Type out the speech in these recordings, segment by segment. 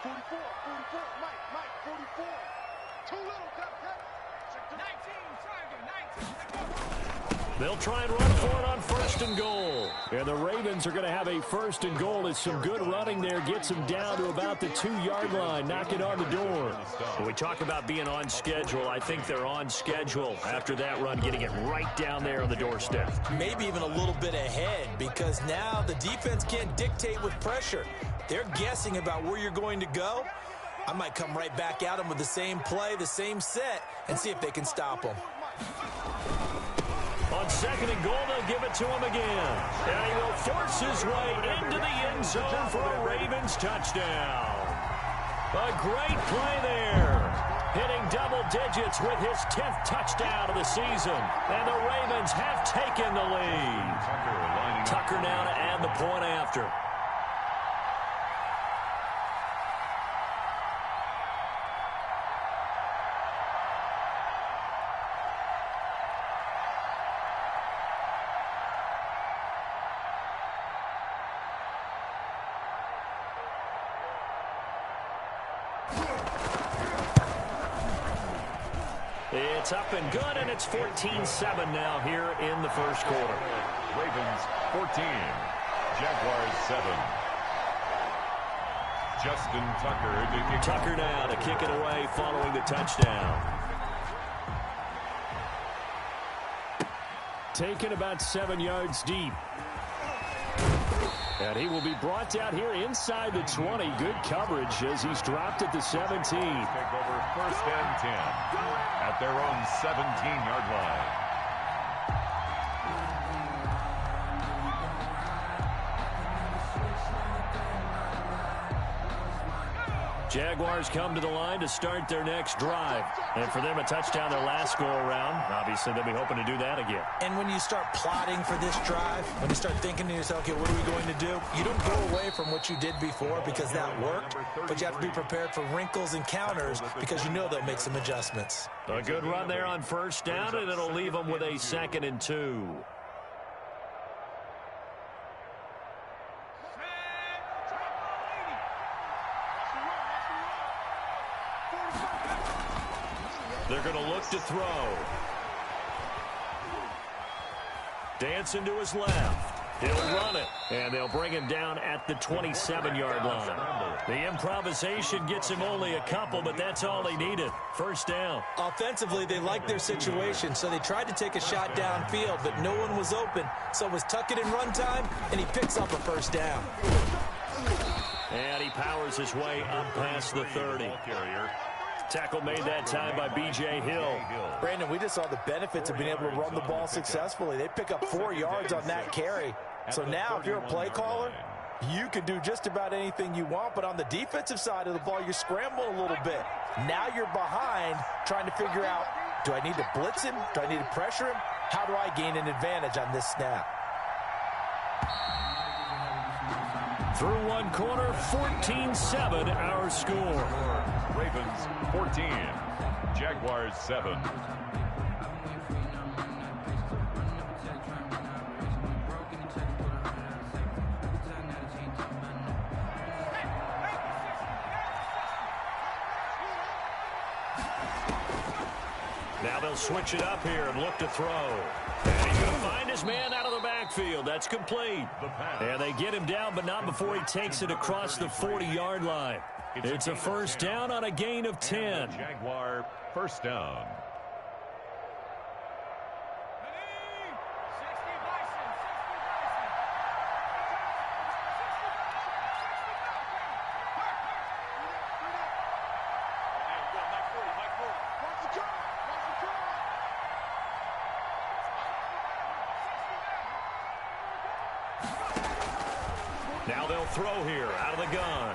44, Mike, 44. Too little, cut. 19, Tiger, 19. They'll try and run for it on 1st and goal. And the Ravens are going to have a 1st and goal as some good running there gets them down to about the 2-yard line, knocking on the door. When we talk about being on schedule, I think they're on schedule after that run, getting it right down there on the doorstep. Maybe even a little bit ahead, because now the defense can't dictate with pressure. They're guessing about where you're going to go. I might come right back at them with the same play, the same set, and see if they can stop them. On 2nd and goal, they'll give it to him again. And he will force his way into the end zone for a Ravens touchdown. A great play there. Hitting double digits with his 10th touchdown of the season. And the Ravens have taken the lead. Tucker now to add the point after. It's up and good, and it's 14-7 now here in the 1st quarter. Ravens 14, Jaguars 7. Justin Tucker to kick. Tucker now to kick it away following the touchdown. Taken about 7 yards deep. And he will be brought down here inside the 20. Good coverage as he's dropped at the 17. Take over 1st and 10 at their own 17-yard line. Jaguars come to the line to start their next drive. And for them, a touchdown their last go-around. Obviously, they'll be hoping to do that again. And when you start plotting for this drive, when you start thinking to yourself, okay, what are we going to do? You don't go away from what you did before because that worked, but you have to be prepared for wrinkles and counters because you know they'll make some adjustments. A good run there on 1st down, and it'll leave them with a 2nd and 2. They're going to look to throw. Dancing to his left. He'll run it, and they'll bring him down at the 27-yard line. The improvisation gets him only a couple, but that's all they needed. 1st down. Offensively, they liked their situation, so they tried to take a shot downfield, but no one was open. So it was tuck it in run time, and he picks up a 1st down. And he powers his way up past the 30. Tackle made that time by B.J. Hill. Brandon, we just saw the benefits of being able to run the ball successfully. They pick up 4 yards on that carry. So now if you're a play caller, you can do just about anything you want. But on the defensive side of the ball, you scramble a little bit. Now you're behind trying to figure out, do I need to blitz him? Do I need to pressure him? How do I gain an advantage on this snap? Through one quarter, 14-7 our score. Ravens 14, Jaguars 7. Now they'll switch it up here and look to throw. And he's going to find his man out of the backfield. That's complete. And they get him down, but not before he takes it across the 40-yard line. It's a 1st down on a gain of 10. Jaguar 1st down. Now they'll throw here out of the gun.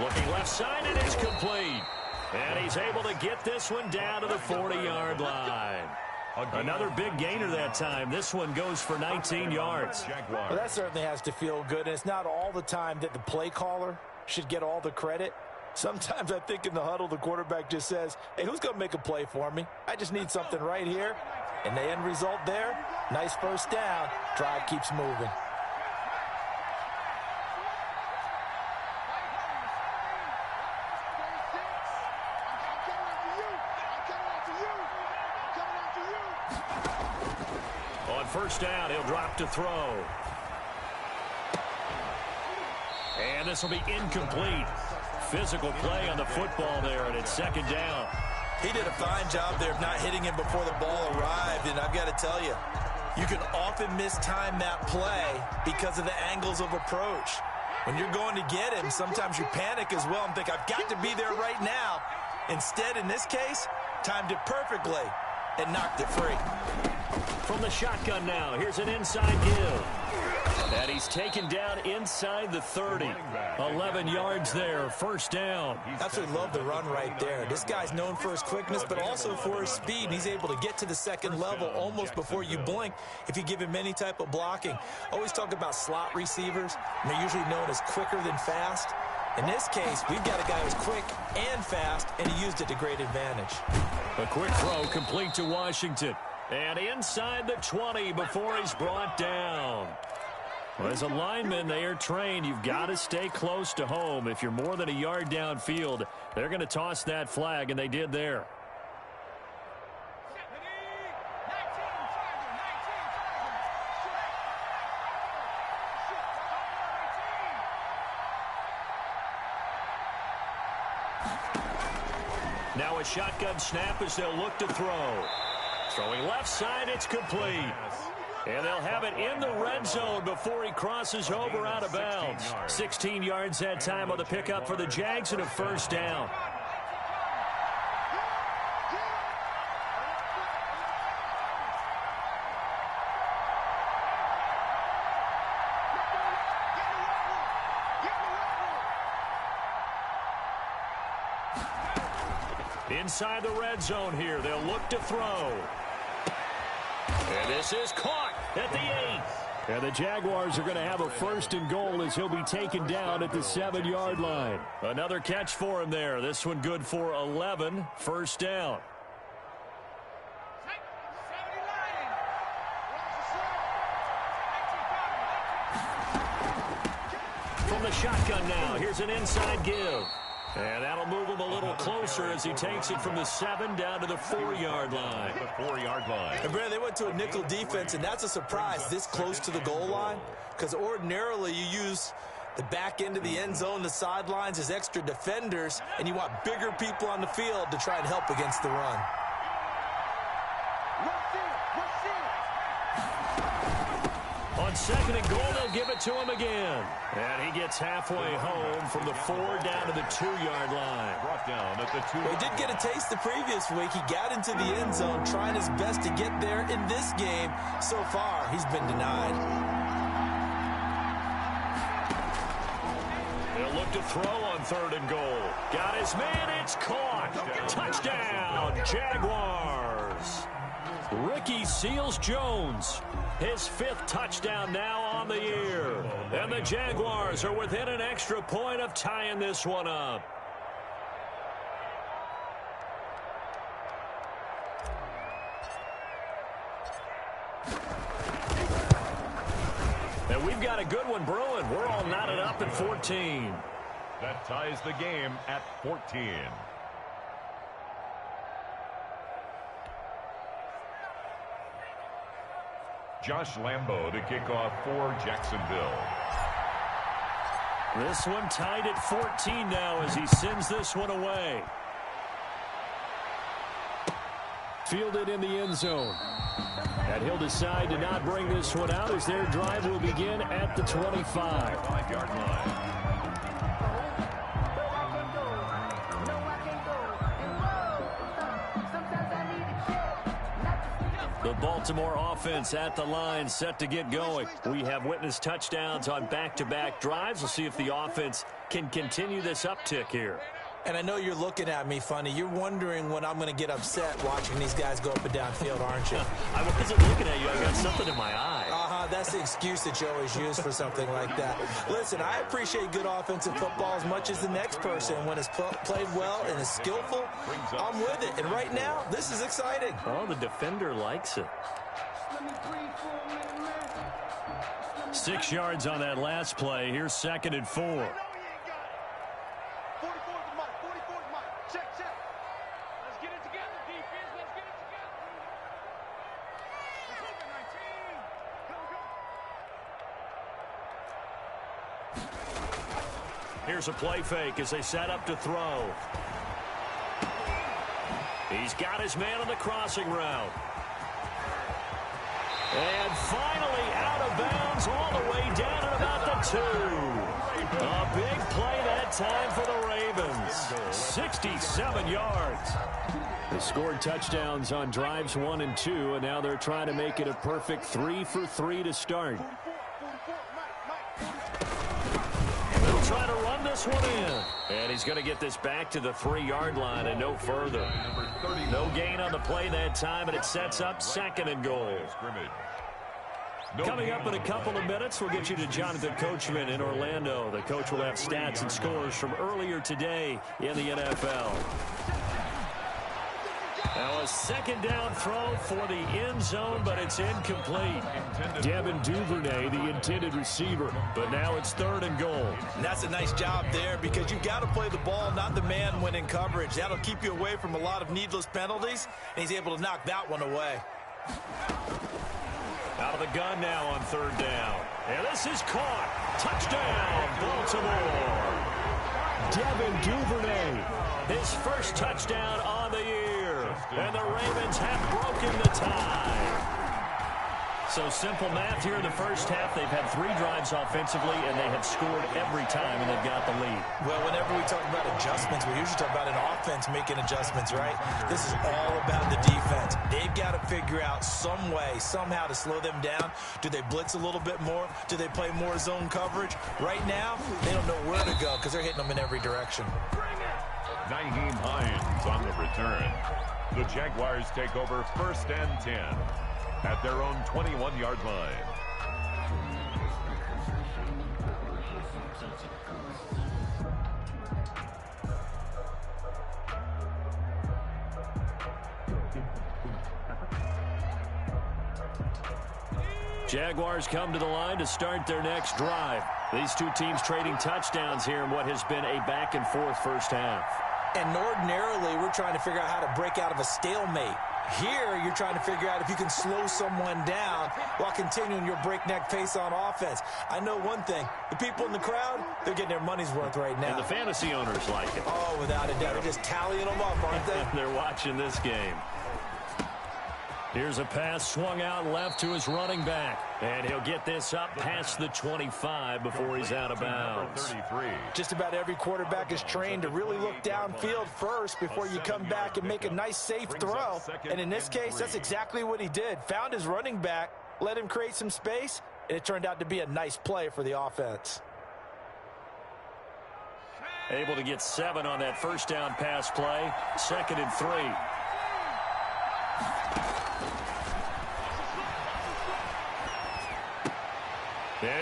Looking left side, and it's complete. And he's able to get this one down to the 40-yard line. Another big gainer that time. This one goes for 19 yards. Well, that certainly has to feel good. And it's not all the time that the play caller should get all the credit. Sometimes I think in the huddle, the quarterback just says, hey, who's going to make a play for me? I just need something right here. And the end result there, nice 1st down. Drive keeps moving. first down. He'll drop to throw. And this will be incomplete. Physical play on the football there, and it's second down. He did a fine job there of not hitting him before the ball arrived, and I've got to tell you, you can often mistime that play because of the angles of approach. When you're going to get him, sometimes you panic as well and think, I've got to be there right now. Instead, in this case, timed it perfectly and knocked it free. From the shotgun now, here's an inside give. And he's taken down inside the 30. 11 yards there, first down. Absolutely love the run right there. This guy's known for his quickness, but also for his speed. And he's able to get to the second level almost before you blink if you give him any type of blocking. Always talk about slot receivers, and they're usually known as quicker than fast. In this case, we've got a guy who's quick and fast, and he used it to great advantage. A quick throw complete to Washington. And inside the 20 before he's brought down. Well, as a lineman, they are trained. You've got to stay close to home. If you're more than a yard downfield, they're going to toss that flag, and they did there. Now a shotgun snap as they'll look to throw. Throwing left side, it's complete. And they'll have it in the red zone before he crosses over out of bounds. 16 yards that time on the pickup for the Jags and a first down. Inside the red zone here, they'll look to throw. And this is caught at the 8. And the Jaguars are going to have a first and goal as he'll be taken down at the 7-yard line. Another catch for him there. This one good for 11. First down. From the shotgun now, here's an inside give. And that'll move him a little closer as he takes it from the 7 down to the 4-yard line. The 4-yard line. And Brandon, they went to a nickel defense, and that's a surprise this close to the goal line, because ordinarily you use the back end of the end zone, the sidelines as extra defenders, and you want bigger people on the field to try and help against the run. On second and goal, they'll give it to him again. And he gets halfway home from the 4 down to the 2-yard line. Brought down at the 2. He did get a taste the previous week. He got into the end zone, trying his best to get there in this game. So far, he's been denied. They'll look to throw on third and goal. Got his man, it's caught. Touchdown, Jaguars. Ricky Seals-Jones, his 5th touchdown now on the year. And the Jaguars are within an extra point of tying this one up. And we've got a good one brewing. We're all knotted up at 14. That ties the game at 14. Josh Lambo to kick off for Jacksonville. This one tied at 14 now as he sends this one away. Fielded in the end zone. And he'll decide to not bring this one out as their drive will begin at the 25. 5-yard line. The Baltimore offense at the line, set to get going. We have witnessed touchdowns on back-to-back drives. We'll see if the offense can continue this uptick here. And I know you're looking at me funny. You're wondering when I'm going to get upset watching these guys go up and down field, aren't you? I wasn't looking at you. I got something in my eye. That's the excuse that you always use for something like that. Listen, I appreciate good offensive football as much as the next person. When it's played well and is skillful, I'm with it. And right now, this is exciting. Oh, the defender likes it. 6 yards on that last play. Here's 2nd and 4. Here's a play fake as they set up to throw. He's got his man on the crossing route. And finally out of bounds all the way down at about the 2. A big play that time for the Ravens. 67 yards. They scored touchdowns on drives 1 and 2, and now they're trying to make it a perfect 3 for 3 to start. They'll try to run this one in. And he's going to get this back to the 3-yard line and no further. No gain on the play that time, and it sets up 2nd and goal. Coming up in a couple of minutes, we'll get you to Jonathan Coachman in Orlando. The coach will have stats and scores from earlier today in the NFL. Now a 2nd down throw for the end zone, but it's incomplete. Devin Duvernay, the intended receiver, but now it's 3rd and goal. And that's a nice job there because you've got to play the ball, not the man when in coverage. That'll keep you away from a lot of needless penalties, and he's able to knock that one away. Out of the gun now on 3rd down. And this is caught. Touchdown, Baltimore. Devin Duvernay, his first touchdown on the year. And the Ravens have broken the tie. So simple math here in the first half. They've had 3 drives offensively, and they have scored every time, and they've got the lead. Well, whenever we talk about adjustments, we usually talk about an offense making adjustments, right? This is all about the defense. They've got to figure out some way, somehow to slow them down. Do they blitz a little bit more? Do they play more zone coverage? Right now, they don't know where to go because they're hitting them in every direction. Nyheim Hines on the return. The Jaguars take over 1st and 10 at their own 21-yard line. Jaguars come to the line to start their next drive. These two teams trading touchdowns here in what has been a back-and-forth first half. And ordinarily, we're trying to figure out how to break out of a stalemate. Here, you're trying to figure out if you can slow someone down while continuing your breakneck pace on offense. I know one thing. The people in the crowd, they're getting their money's worth right now. And the fantasy owners like it. Oh, without a doubt. They're just tallying them up, aren't they? They're watching this game. Here's a pass swung out left to his running back. And he'll get this up past the 25 before he's out of bounds. Just about every quarterback is trained to really look downfield first before you come back and make a nice, safe throw. And in this case, that's exactly what he did. Found his running back, let him create some space, and it turned out to be a nice play for the offense. Able to get 7 on that first down pass play. 2nd and 3.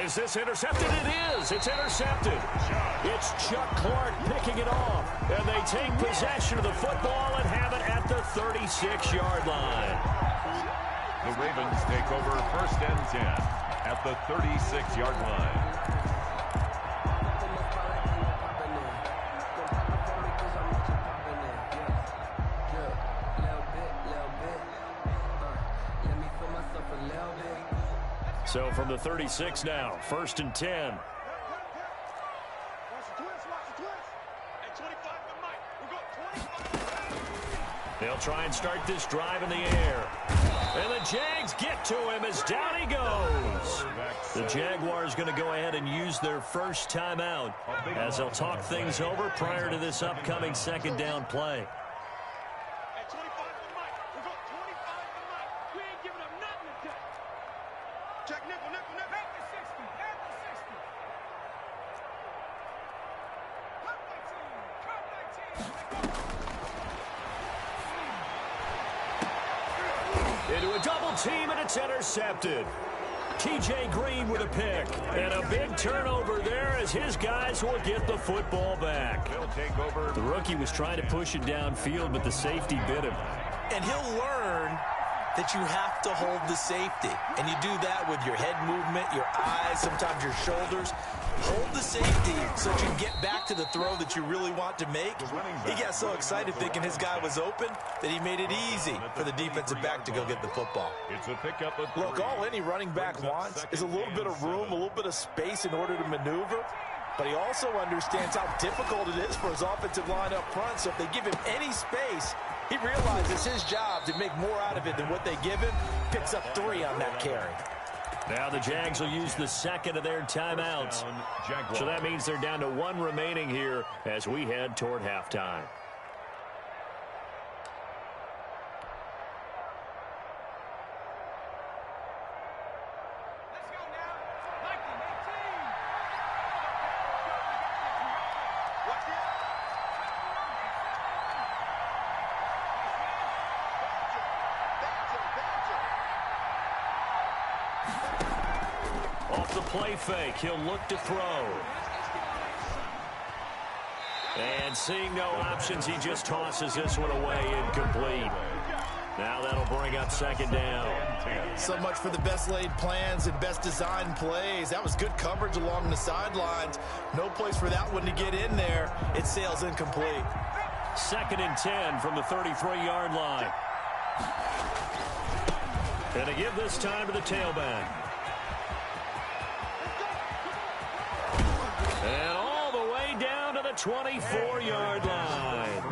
Is this intercepted? It is. It's intercepted. It's Chuck Clark picking it off. And they take possession of the football and have it at the 36-yard line. The Ravens take over 1st and 10 at the 36-yard line. So from the 36 now, 1st and 10. They'll try and start this drive in the air. And the Jags get to him as down he goes. The Jaguars going to go ahead and use their first timeout as they'll talk things over prior to this upcoming 2nd down play. Into a double team, and it's intercepted. TJ Green with a pick. And a big turnover there as his guys will get the football back. The rookie was trying to push it downfield, but the safety bit him. And he'll learn that you have to hold the safety. And you do that with your head movement, your eyes, sometimes your shoulders. Hold the safety so that you can get back to the throw that you really want to make. He got so excited thinking his guy was open that he made it easy for the defensive back to go get the football. It's a pickup of 3. Look, all any running back wants is a little bit of room, a little bit of space in order to maneuver. But he also understands how difficult it is for his offensive line up front. So if they give him any space, he realizes his job to make more out of it than what they give him. Picks up 3 on that carry. Now the Jags will use the second of their timeouts. So that means they're down to 1 remaining here as we head toward halftime. Off the play fake, he'll look to throw. And seeing no options, he just tosses this one away, incomplete. Now that'll bring up second down. So much for the best laid plans and best designed plays. That was good coverage along the sidelines. No place for that one to get in there. It sails incomplete. 2nd and 10 from the 33-yard line. And to give this time to the tailback. And all the way down to the 24-yard line.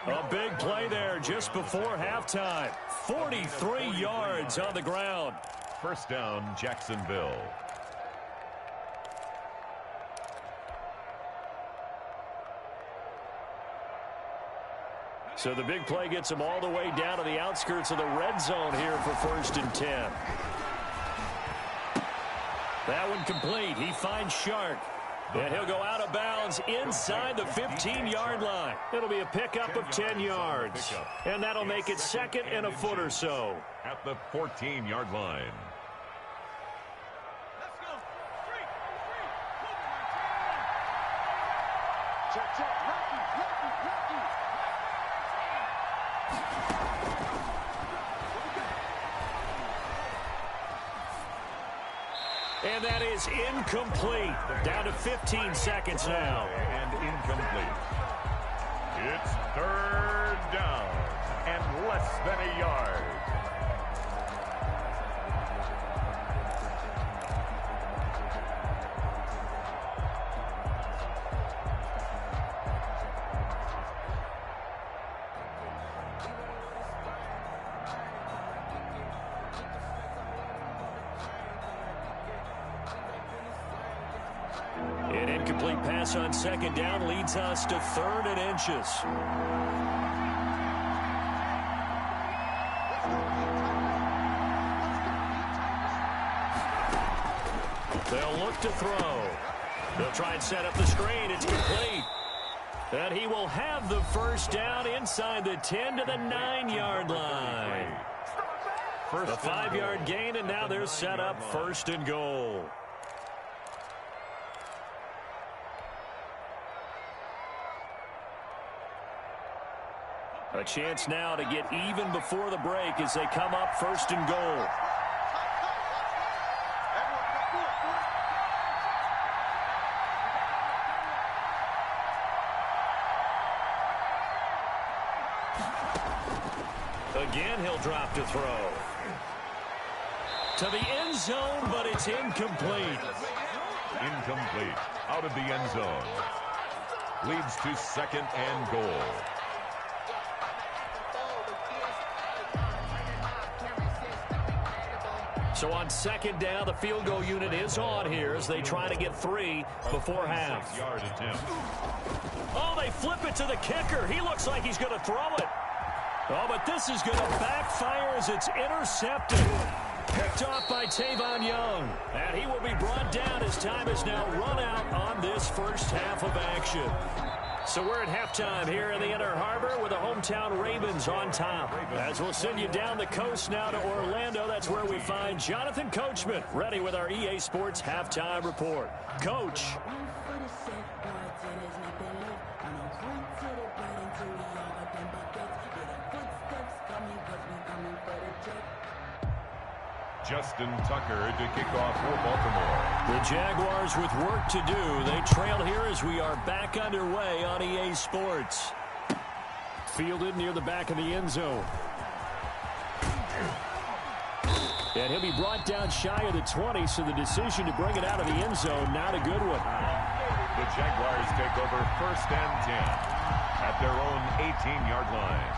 A big play there just before halftime. 43 yards on the ground. First down, Jacksonville. So the big play gets him all the way down to the outskirts of the red zone here for 1st and 10. That one complete. He finds Shark. And he'll go out of bounds inside the 15-yard line. It'll be a pickup of 10 yards. And that'll make it 2nd and a foot or so. At the 14-yard line. Let's go. 3. Check, check. Rocky. And that is incomplete. Down to 15 seconds now. And incomplete. It's 3rd down and less than a yard. An incomplete pass on 2nd down leads us to 3rd and inches. They'll look to throw. They'll try and set up the screen. It's complete. And he will have the 1st down inside the 10 to the 9-yard line. A 5-yard gain, and now they're set up 1st and goal. A chance now to get even before the break as they come up 1st and goal. Again, he'll drop to throw. To the end zone, but it's incomplete. Incomplete. Out of the end zone. Leads to 2nd and goal. So on 2nd down, the field goal unit is on here as they try to get 3 before half. Oh, they flip it to the kicker. He looks like he's going to throw it. Oh, but this is going to backfire as it's intercepted. Picked off by Tavon Young. And he will be brought down as time is now run out on this first half of action. So we're at halftime here in the Inner Harbor with the hometown Ravens on top. As we'll send you down the coast now to Orlando, that's where we find Jonathan Coachman ready with our EA Sports Halftime Report. Coach. Justin Tucker to kick off for Baltimore. The Jaguars with work to do. They trail here as we are back underway on EA Sports. Fielded near the back of the end zone. And he'll be brought down shy of the 20, so the decision to bring it out of the end zone, not a good one. The Jaguars take over 1st and 10 at their own 18-yard line.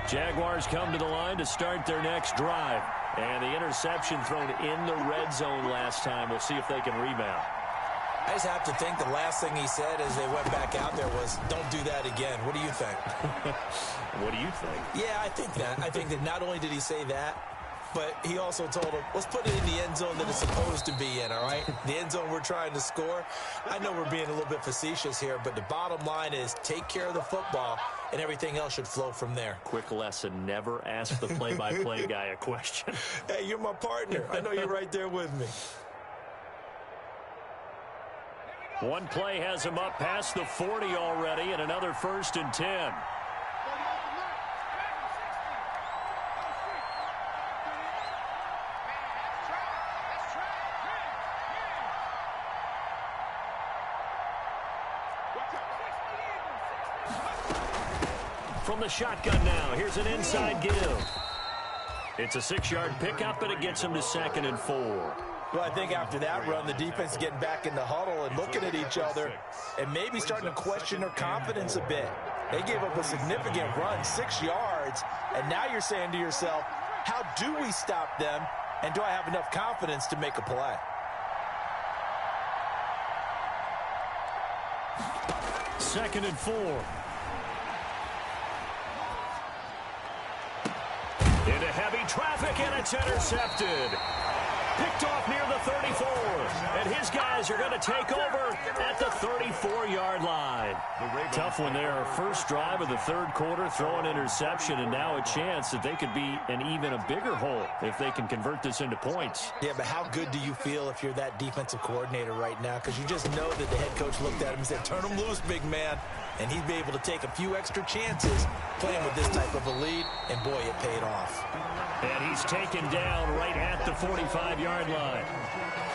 Jaguars come to the line to start their next drive. And the interception thrown in the red zone last time. We'll see if they can rebound. I just have to think the last thing he said as they went back out there was, don't do that again. What do you think? What do you think? Yeah, I think that. I think that not only did he say that, but he also told him, let's put it in the end zone that it's supposed to be in, all right? The end zone we're trying to score. I know we're being a little bit facetious here, but the bottom line is take care of the football, and everything else should flow from there. Quick lesson, never ask the play-by-play guy a question. Hey, you're my partner. I know you're right there with me. One play has him up past the 40 already, and another 1st and 10. From the shotgun now, here's an inside give. It's a 6-yard pickup, and it gets him to 2nd and 4. Well, I think after that run, the defense getting back in the huddle and looking at each other and maybe starting to question their confidence a bit. They gave up a significant run, 6 yards, and now you're saying to yourself, how do we stop them, and do I have enough confidence to make a play? Second and 4. Into heavy traffic, and it's intercepted. Picked off near the 34. And his guys are going to take over at the 34-yard line. Tough one there. First drive of the 3rd quarter, throw an interception, and now a chance that they could be in even a bigger hole if they can convert this into points. Yeah, but how good do you feel if you're that defensive coordinator right now? Because you just know that the head coach looked at him and said, turn him loose, big man. And he'd be able to take a few extra chances playing with this type of a lead, and boy, it paid off. And he's taken down right at the 45-yard line.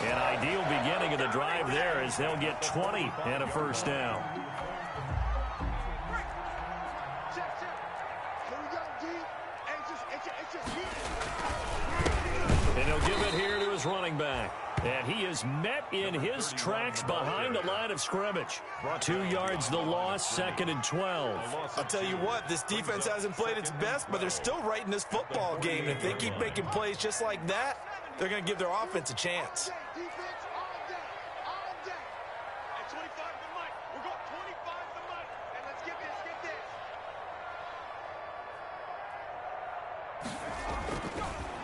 An ideal beginning of the drive there as they'll get 20 and a 1st down. And he'll give it here to his running back. And he is met in his tracks behind the line of scrimmage. 2 yards the loss, 2nd and 12. I'll tell you what, this defense hasn't played its best, but they're still right in this football game. And if they keep making plays just like that, they're going to give their offense a chance.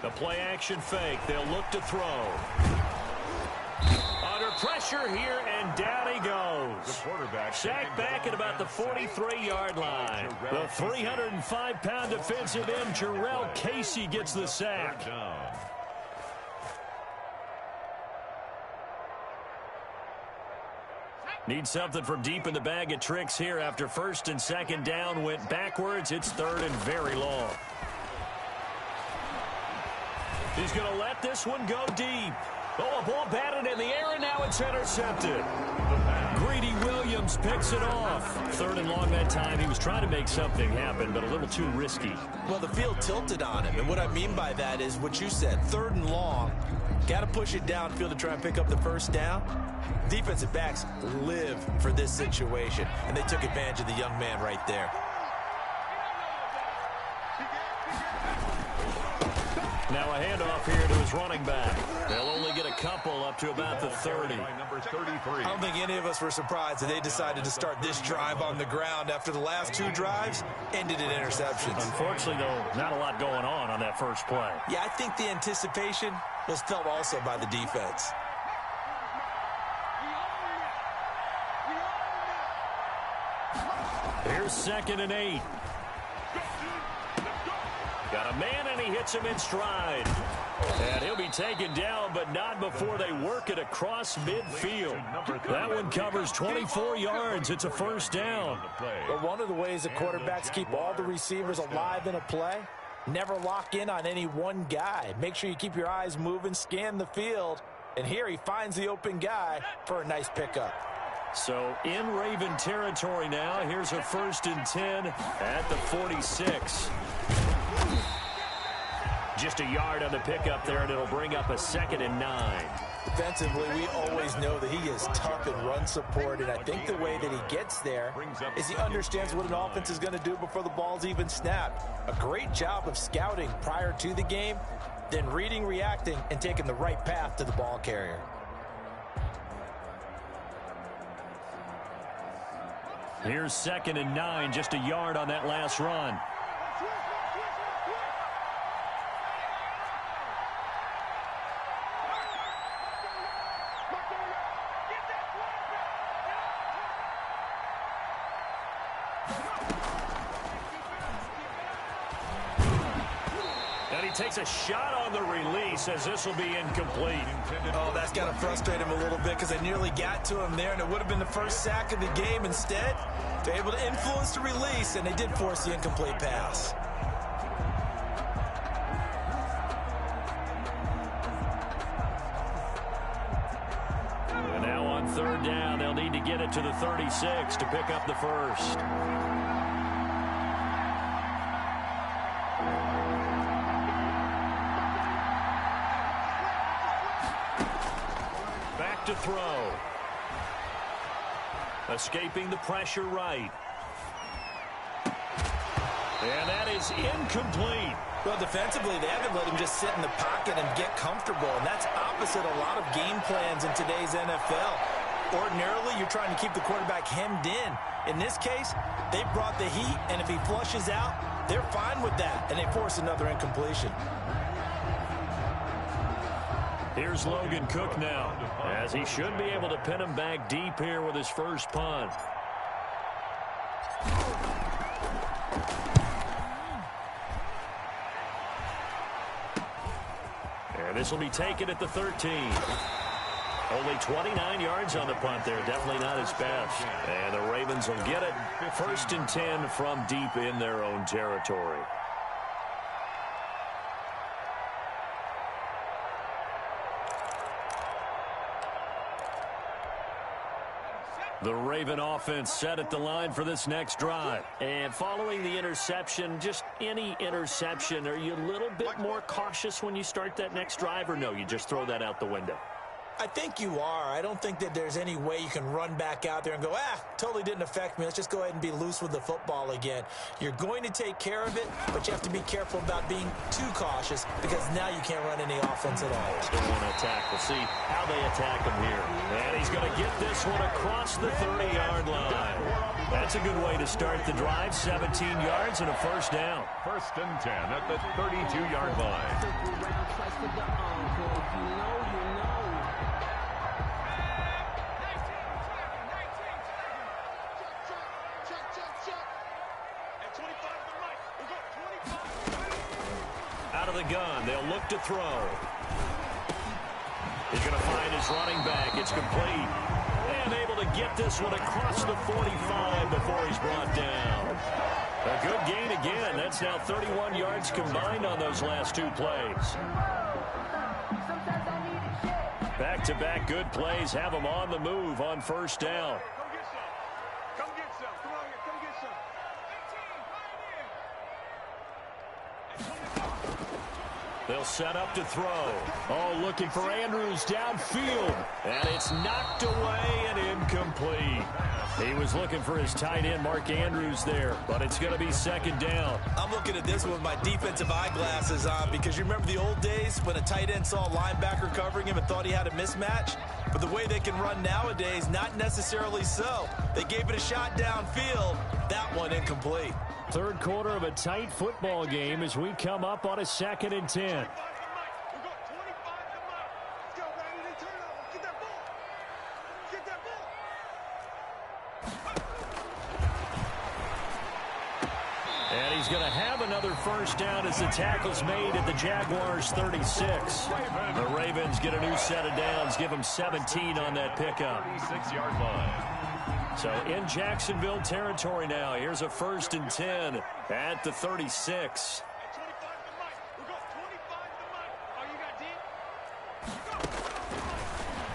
The play-action fake. They'll look to throw. Under pressure here, and down he goes. Sacked back at about the 43-yard line. The 305-pound defensive end, Jarrell Casey, gets the sack. Need something from deep in the bag of tricks here after 1st and 2nd down went backwards. It's 3rd and very long. He's going to let this one go deep. Oh, a ball batted in the air, and now it's intercepted. Greedy Williams picks it off. 3rd and long that time. He was trying to make something happen, but a little too risky. Well, the field tilted on him, and what I mean by that is what you said. 3rd and long, got to push it downfield to try and pick up the 1st down. Defensive backs live for this situation, and they took advantage of the young man right there. Now a handoff here to his running back. They'll only get a couple up to about the 30. I don't think any of us were surprised that they decided to start this drive on the ground after the last 2 drives ended in interceptions. Unfortunately, though, not a lot going on that first play. Yeah, I think the anticipation was felt also by the defense. Here's 2nd and 8. Got a man, and he hits him in stride. And he'll be taken down, but not before they work it across midfield. That one covers 24 yards. It's a first down. But one of the ways the quarterbacks keep all the receivers alive in a play, never lock in on any one guy. Make sure you keep your eyes moving, scan the field. And here he finds the open guy for a nice pickup. So in Raven territory now. Here's a 1st and 10 at the 46. Just a yard on the pickup there, and it'll bring up a 2nd and 9. Defensively, we always know that he is tough in run support, and I think the way that he gets there is he understands what an offense is going to do before the ball's even snapped. A great job of scouting prior to the game, then reading, reacting, and taking the right path to the ball carrier. Here's 2nd and 9, just a yard on that last run. Takes a shot on the release as this will be incomplete. Oh, that's got to frustrate him a little bit because they nearly got to him there, and it would have been the first sack of the game. Instead, they're able to influence the release, and they did force the incomplete pass. And now on 3rd down, they'll need to get it to the 36 to pick up the first. To throw. Escaping the pressure right. And that is incomplete. Well, defensively, they haven't let him just sit in the pocket and get comfortable, and that's opposite a lot of game plans in today's NFL. Ordinarily, you're trying to keep the quarterback hemmed in. In this case, they brought the heat, and if he flushes out, they're fine with that, and they force another incompletion. Here's Logan Cook now, as he should be able to pin him back deep here with his first punt. And this will be taken at the 13. Only 29 yards on the punt there. Definitely not his best. And the Ravens will get it. 1st and 10 from deep in their own territory. The Raven offense set at the line for this next drive. And following the interception, just any interception, are you a little bit more cautious when you start that next drive, or no, you just throw that out the window? I think you are. I don't think that there's any way you can run back out there and go, totally didn't affect me. Let's just go ahead and be loose with the football again. You're going to take care of it, but you have to be careful about being too cautious because now you can't run any offense at all. Still want to attack. We'll see how they attack him here. And he's going to get this one across the 30-yard line. That's a good way to start the drive. 17 yards and a first down. 1st and 10 at the 32-yard line. Out of the gun, they'll look to throw. He's going to find his running back. It's complete. And able to get this one across the 45 before he's brought down. A good gain again. That's now 31 yards combined on those last 2 plays. Back-to-back good plays have them on the move on 1st down. Come get some. Come on here. Come get some. They'll set up to throw. Oh, looking for Andrews downfield. And it's knocked away and incomplete. He was looking for his tight end, Mark Andrews, there. But it's going to be 2nd down. I'm looking at this one with my defensive eyeglasses on because you remember the old days when a tight end saw a linebacker covering him and thought he had a mismatch? But the way they can run nowadays, not necessarily so. They gave it a shot downfield. That one incomplete. 3rd quarter of a tight football game as we come up on a 2nd and 10. And he's going to have another first down as the tackle's made at the Jaguars' 36. The Ravens get a new set of downs, give them 17 on that pickup. 36-yard line. So in Jacksonville territory now. Here's a 1st and 10 at the 36.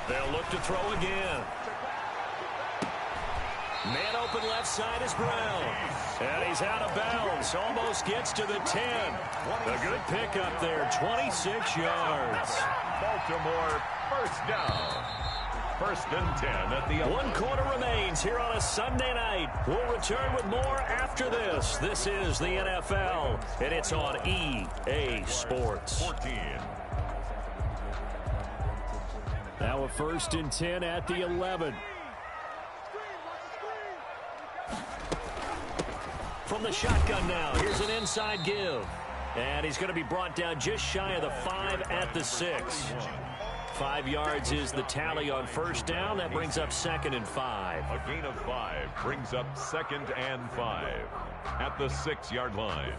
They'll look to throw again. Man open left side is Brown. And he's out of bounds. Almost gets to the 10. A good pickup there. 26 yards. Baltimore first down. 1st and 10 at the 1 quarter remains here on a Sunday night. We'll return with more after this. This is the NFL, and it's on EA Sports. 14. Now a 1st and 10 at the 11. From the shotgun now, here's an inside give. And he's going to be brought down just shy of the 5 at the 6. 5 yards is the tally on 1st down. That brings up 2nd and 5. A gain of 5 brings up 2nd and 5 at the 6-yard line.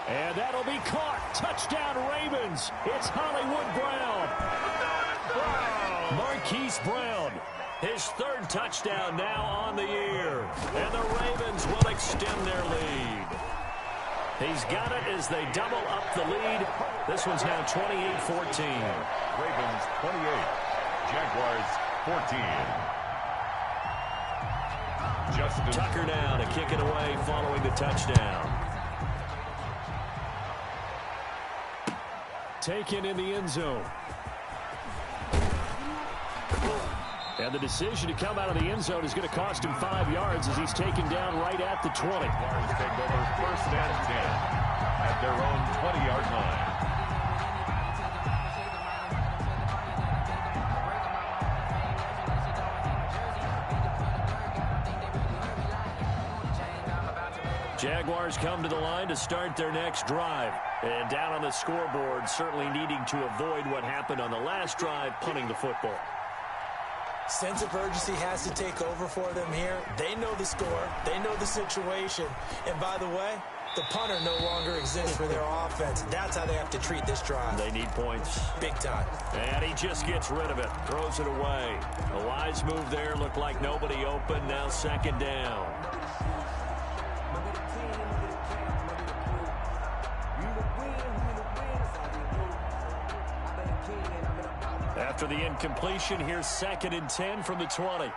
And that'll be caught. Touchdown, Ravens. It's Hollywood Brown. Marquise Brown. His 3rd touchdown now on the year. And the Ravens will extend their lead. He's got it as they double up the lead. This one's now 28-14. Ravens 28. Jaguars 14. Justin Tucker now to kick it away following the touchdown. Taken in the end zone. And the decision to come out of the end zone is going to cost him 5 yards as he's taken down right at the 20. Jaguars take over 1st and 10 at their own 20-yard line. Jaguars come to the line to start their next drive. And down on the scoreboard, certainly needing to avoid what happened on the last drive, punting the football. Sense of urgency has to take over for them here. They know the score. They know the situation. And by the way, the punter no longer exists for their offense. That's how they have to treat this drive. They need points. Big time. And he just gets rid of it. Throws it away. A wise move there. Looked like nobody open. Now 2nd down. After the incompletion, here's 2nd and 10 from the 20.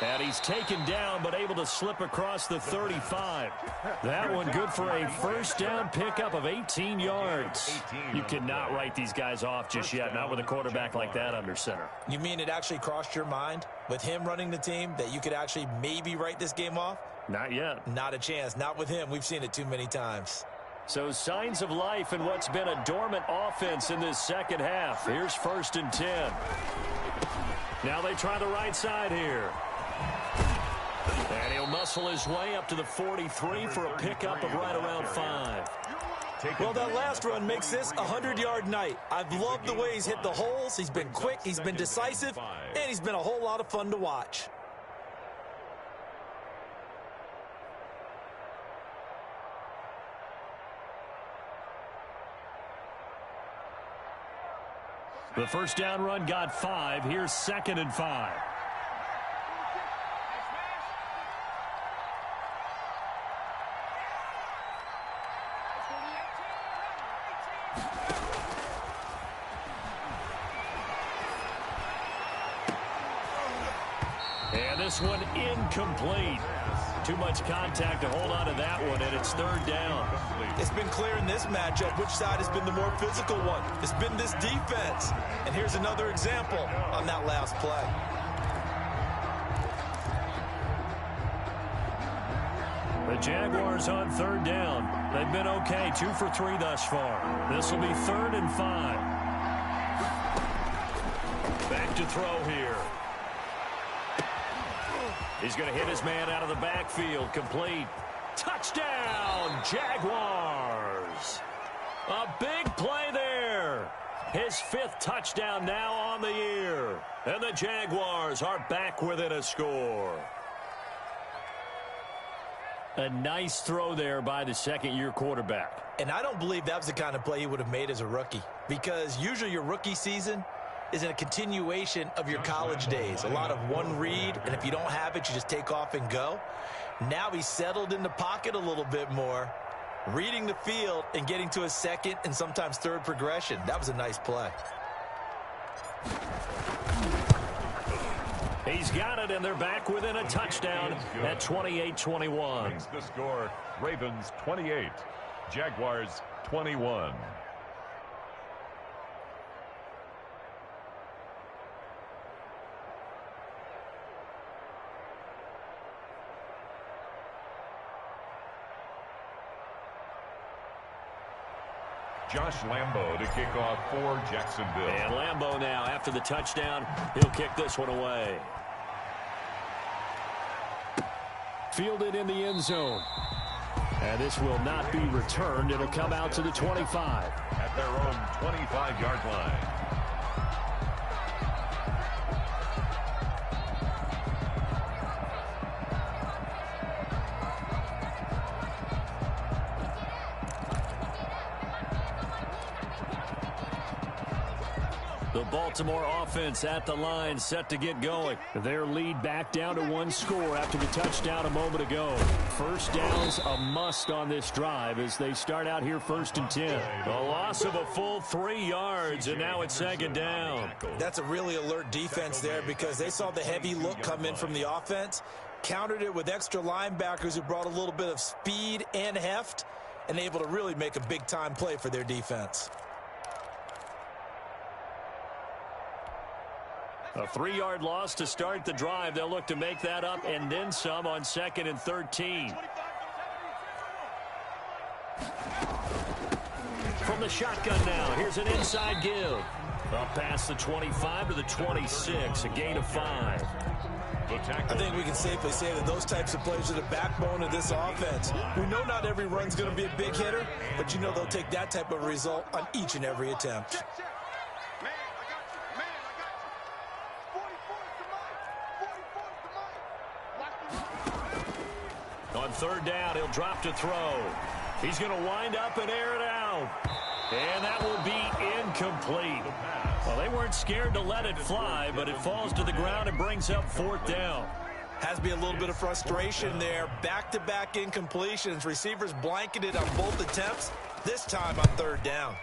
And he's taken down, but able to slip across the 35. That one good for a 1st down pickup of 18 yards. You cannot write these guys off just yet, not with a quarterback like that under center. You mean it actually crossed your mind with him running the team that you could actually maybe write this game off? Not yet. Not a chance. Not with him. We've seen it too many times. So signs of life in what's been a dormant offense in this 2nd half. Here's 1st and 10. Now they try the right side here. And he'll muscle his way up to the 43 for a pickup of right around 5. Well, that last run makes this a 100-yard night. I've loved the way he's hit the holes. He's been quick, he's been decisive, and he's been a whole lot of fun to watch. The 1st down run got 5. Here's 2nd and 5. And this one incomplete. Too much contact to hold on to that one, and it's 3rd down. It's been clear in this matchup which side has been the more physical one. It's been this defense. And here's another example on that last play. The Jaguars on third down. They've been okay, 2 for 3 thus far. This will be 3rd and 5. Back to throw here. He's going to hit his man out of the backfield. Complete. Touchdown, Jaguars. A big play there. His 5th touchdown now on the year. And the Jaguars are back within a score. A nice throw there by the second-year quarterback. And I don't believe that was the kind of play he would have made as a rookie, because usually your rookie season is a continuation of your college days. A lot of one read, and if you don't have it, you just take off and go. Now he's settled in the pocket a little bit more, reading the field and getting to a second and sometimes third progression. That was a nice play. He's got it, and they're back within a touchdown at 28-21. The score, Ravens 28, Jaguars 21. Josh Lambo to kick off for Jacksonville. And Lambo now, after the touchdown, he'll kick this one away. Fielded in the end zone. And this will not be returned. It'll come out to the 25. At their own 25-yard line. The Baltimore offense at the line, set to get going. Their lead back down to 1 score after the touchdown a moment ago. First down's a must on this drive as they start out here 1st and 10. A loss of a full 3 yards, and now it's 2nd down. That's a really alert defense there, because they saw the heavy look come in from the offense, countered it with extra linebackers who brought a little bit of speed and heft, and able to really make a big-time play for their defense. A 3-yard loss to start the drive. They'll look to make that up and then some on 2nd and 13. From the shotgun now, here's an inside give. Up past the 25 to the 26, a gain of 5. I think we can safely say that those types of plays are the backbone of this offense. We know not every run's going to be a big hitter, but you know they'll take that type of result on each and every attempt. On 3rd down, he'll drop to throw. He's going to wind up and air it out. And that will be incomplete. Well, they weren't scared to let it fly, but it falls to the ground and brings up 4th down. Has to be a little bit of frustration there. Back-to-back incompletions. Receivers blanketed on both attempts, this time on 3rd down.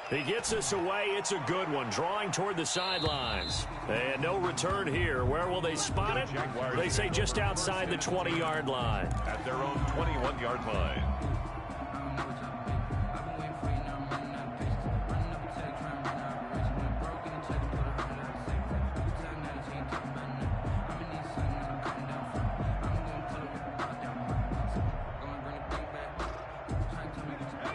He gets this away. It's a good one, drawing toward the sidelines. And no return here. Where will they spot it? They say just outside the 20-yard line. At their own 21-yard line.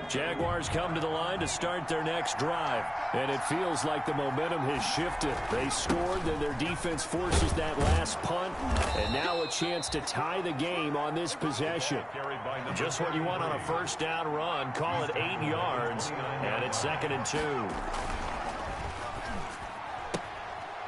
Jaguars come to the line to start their next drive. And it feels like the momentum has shifted. They scored, then their defense forces that last punt. And now a chance to tie the game on this possession. Just what you want on a 1st down run. Call it 8 yards. And it's 2nd and 2.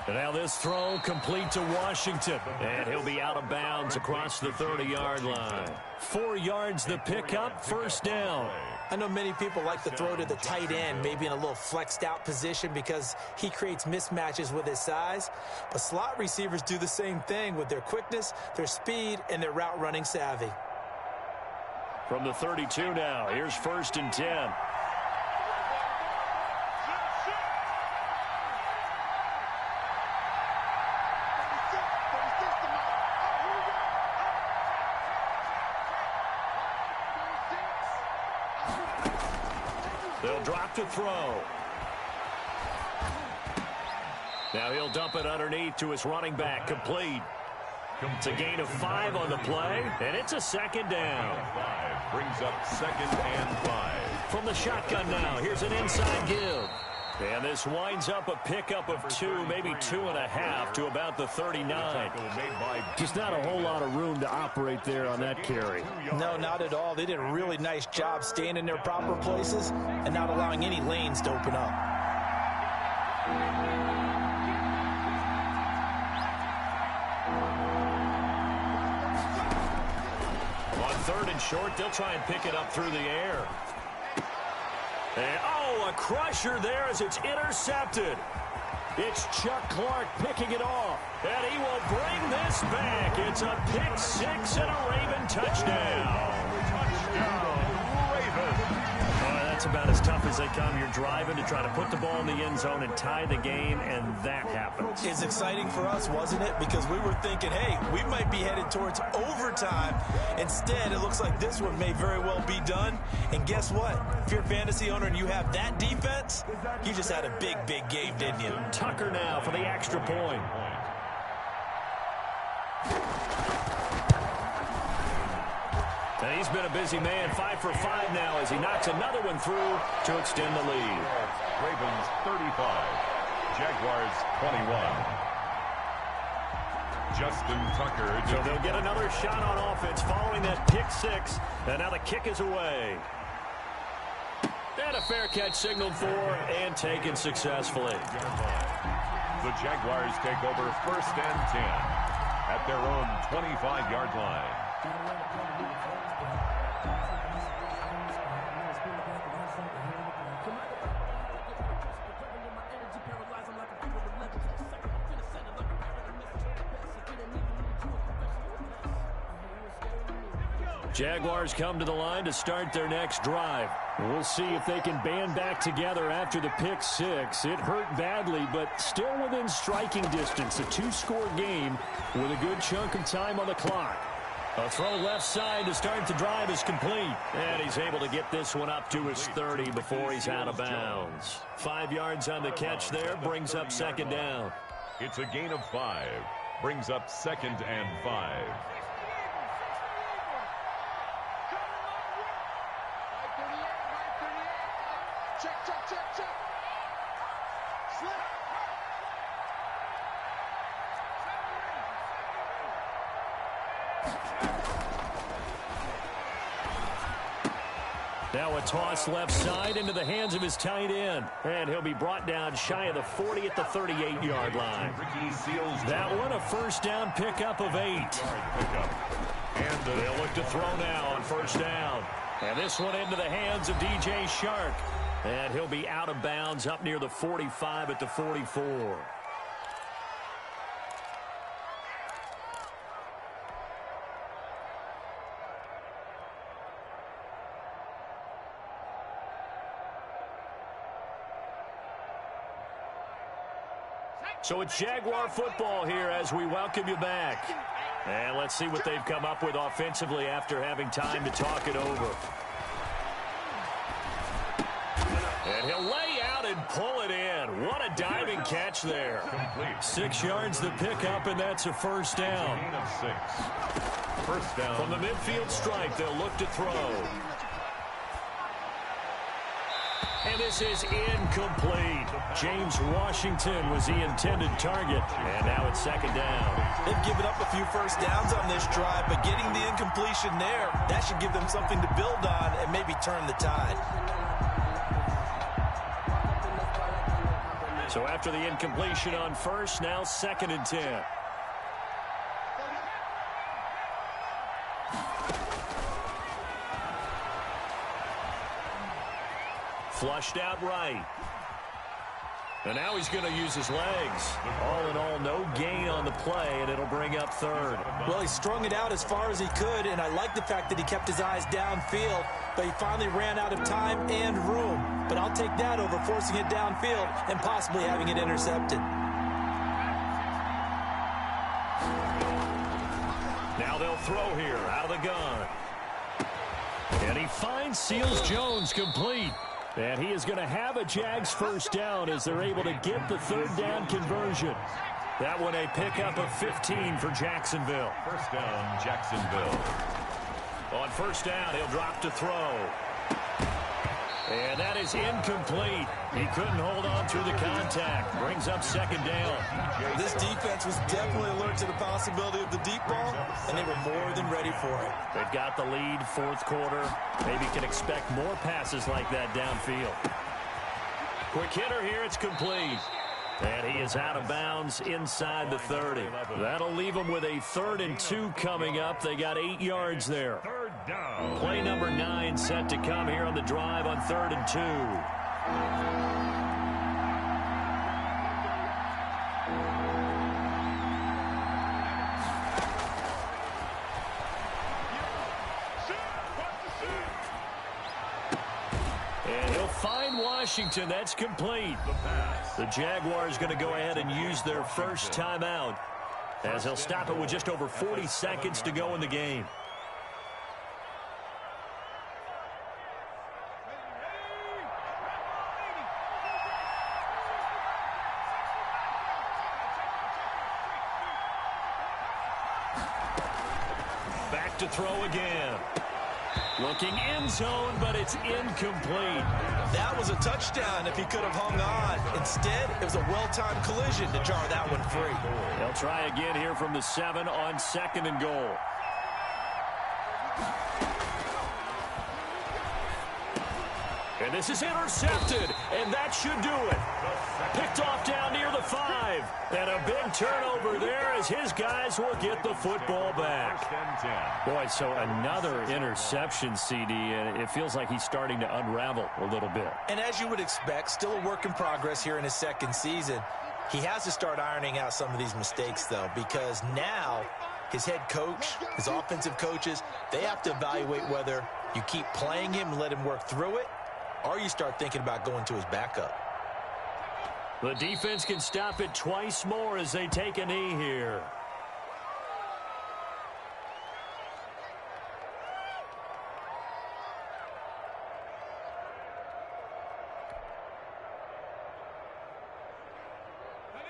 And now this throw complete to Washington. And he'll be out of bounds across the 30-yard line. 4 yards the pickup, 1st down. I know many people like to throw to the tight end, maybe in a little flexed out position because he creates mismatches with his size. But slot receivers do the same thing with their quickness, their speed, and their route running savvy. From the 32 now, here's 1st and 10. They'll drop to throw. Now he'll dump it underneath to his running back, complete. It's a gain of 5 on the play, and it's a second down. 5 brings up 2nd and 5. From the shotgun now, here's an inside give. And this winds up a pickup of 2, maybe 2.5 to about the 39. Just not a whole lot of room to operate there on that carry. No, not at all. They did a really nice job staying in their proper places and not allowing any lanes to open up. On 3rd and short, they'll try and pick it up through the air. And, oh, a crusher there as it's intercepted. It's Chuck Clark picking it off. And he will bring this back. It's a pick 6 and a Raven touchdown. That's about as tough as they come. You're driving to try to put the ball in the end zone and tie the game, and that happens. It's exciting for us, wasn't it? Because we were thinking, hey, we might be headed towards overtime. Instead, it looks like this one may very well be done. And guess what? If you're a fantasy owner and you have that defense, you just had a big, big game, didn't you? Tucker now for the extra point. And he's been a busy man, 5 for 5 now as he knocks another one through to extend the lead. Ravens 35, Jaguars 21. Justin Tucker. So they'll get another shot on offense following that pick 6. And now the kick is away. And a fair catch signaled for and taken successfully. The Jaguars take over 1st and 10 at their own 25-yard line. Jaguars come to the line to start their next drive. We'll see if they can band back together after the pick 6. It hurt badly, but still within striking distance. A 2-score game with a good chunk of time on the clock. A throw left side to start the drive is complete. And he's able to get this one up to his 30 before he's out of bounds. 5 yards on the catch there, brings up 2nd down. It's a gain of 5, brings up 2nd and 5. Check. Slip. Now a toss left side into the hands of his tight end. And he'll be brought down shy of the 40 at the 38-yard line. That one a 1st down pickup of 8. And they'll look to throw now on 1st down. And this one into the hands of DJ Shark. And he'll be out of bounds up near the 45 at the 44. So it's Jaguar football here as we welcome you back. And let's see what they've come up with offensively after having time to talk it over. And he'll lay out and pull it in. What a diving catch there. 6 yards to pick up, and that's a 1st down. 1st down. From the midfield stripe, they'll look to throw. And this is incomplete. James Washington was the intended target. And now it's 2nd down. They've given up a few 1st downs on this drive, but getting the incompletion there, that should give them something to build on and maybe turn the tide. So after the incompletion on 1st, now 2nd and 10. Flushed out right. And now he's going to use his legs. All in all, no gain on the play, and it'll bring up 3rd. Well, he strung it out as far as he could, and I like the fact that he kept his eyes downfield, but he finally ran out of time and room. But I'll take that over forcing it downfield and possibly having it intercepted. Now they'll throw here out of the gun. And he finds Seals-Jones complete. And he is going to have a Jags 1st down as they're able to get the 3rd down conversion. That one a pickup of 15 for Jacksonville. First down, Jacksonville. On first down, he'll drop to throw. And that is incomplete. He couldn't hold on through the contact. Brings up second down. This defense was definitely alert to the possibility of the deep ball, and they were more than ready for it. They've got the lead, fourth quarter. Maybe can expect more passes like that downfield. Quick hitter here, it's complete. And he is out of bounds inside the 30. That'll leave them with a 3rd and 2 coming up. They got 8 yards there. Third down. Play number 9 set to come here on the drive on 3rd and 2. And he'll find Washington. That's complete. The Jaguars going to go ahead and use their first timeout as he'll stop it with just over 40 seconds to go in the game. Back to throw again. Looking end zone, but it's incomplete. That was a touchdown if he could have hung on. Instead, it was a well-timed collision to jar that one free. They'll try again here from the 7 on 2nd and goal. And this is intercepted, and that should do it. Picked off down near the 5. And a big turnover there as his guys will get the football back. Boy, so another interception, CD, and it feels like he's starting to unravel a little bit. And as you would expect, still a work in progress here in his 2nd season. He has to start ironing out some of these mistakes, though, because now his head coach, his offensive coaches, they have to evaluate whether you keep playing him and let him work through it, or you start thinking about going to his backup. The defense can stop it twice more as they take a knee here.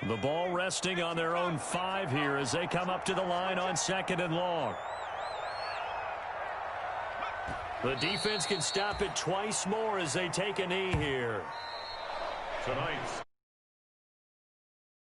The ball resting on their own 5 here as they come up to the line on 2nd and long. The defense can stop it twice more as they take a knee here. Tonight's